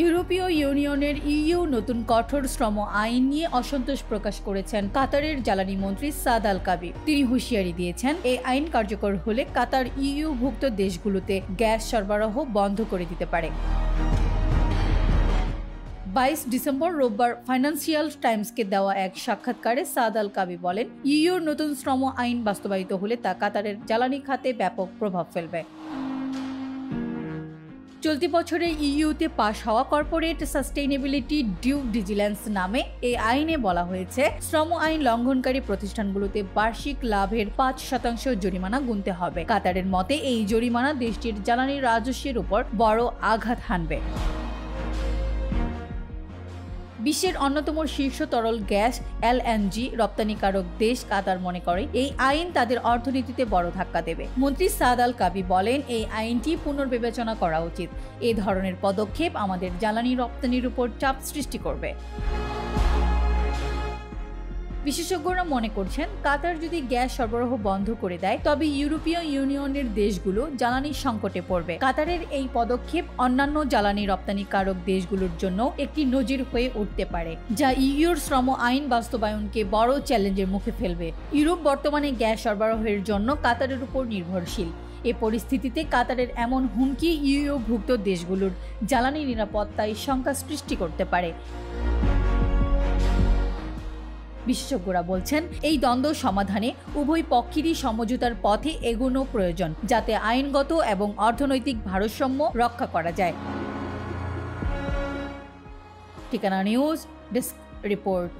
ইউরোপীয় ইউনিয়নের নতুন কঠোর শ্রম আইন নিয়ে অসন্তোষ প্রকাশ করেছেন কাতারের জ্বালানি মন্ত্রী সাদ আল কাবি। তিনি হুঁশিয়ারি দিয়েছেন, এই আইন কার্যকর হলে কাতার ভুক্ত দেশগুলোতে গ্যাস সরবরাহ বন্ধ করে দিতে পারে। 22 ডিসেম্বর রোববার ফাইন্যান্সিয়াল টাইমসকে দেওয়া এক সাক্ষাৎকারে সাদ আল কাবি বলেন, ইউর নতুন শ্রম আইন বাস্তবায়িত হলে তা কাতারের জ্বালানি খাতে ব্যাপক প্রভাব ফেলবে। চলতি বছরে ইউতে পাশ হওয়া কর্পোরেট সাস্টেইনেবিলিটি ডিউ ডিলিজেন্স নামে এই আইনে বলা হয়েছে, শ্রম আইন লঙ্ঘনকারী প্রতিষ্ঠানগুলোতে বার্ষিক লাভের 5% জরিমানা গুনতে হবে। কাতারের মতে এই জরিমানা দেশটির জ্বালানি রাজস্বের উপর বড় আঘাত হানবে। বিশ্বের অন্যতম শীর্ষ তরল গ্যাস এলএনজি রপ্তানিকারক দেশ কাতার মনে করে এই আইন তাদের অর্থনীতিতে বড় ধাক্কা দেবে। মন্ত্রী সাদ আল কাবি বলেন, এই আইনটি পুনর্বিবেচনা করা উচিত। এই ধরনের পদক্ষেপ আমাদের জ্বালানি রপ্তানির উপর চাপ সৃষ্টি করবে। বিশেষজ্ঞরা মনে করছেন, কাতার যদি গ্যাস সরবরাহ বন্ধ করে দেয় তবে ইউরোপীয় ইউনিয়নের দেশগুলো জ্বালানির সংকটে পড়বে। কাতারের এই পদক্ষেপ অন্যান্য জ্বালানি রপ্তানিকারক দেশগুলোর জন্য একটি নজির হয়ে উঠতে পারে, যা ইউর শ্রম আইন বাস্তবায়নকে বড় চ্যালেঞ্জের মুখে ফেলবে। ইউরোপ বর্তমানে গ্যাস সরবরাহের জন্য কাতারের উপর নির্ভরশীল। এ পরিস্থিতিতে কাতারের এমন হুমকি ভুক্ত দেশগুলোর জ্বালানি নিরাপত্তায় শঙ্কা সৃষ্টি করতে পারে। বিশেষজ্ঞরা বলছেন, এই দ্বন্দ্ব সমাধানে উভয় পক্ষেরই সমঝোতার পথে এগোনো প্রয়োজন, যাতে আইনগত এবং অর্থনৈতিক ভারসাম্য রক্ষা করা যায়। ঠিকানা নিউজ ডেস্ক রিপোর্ট।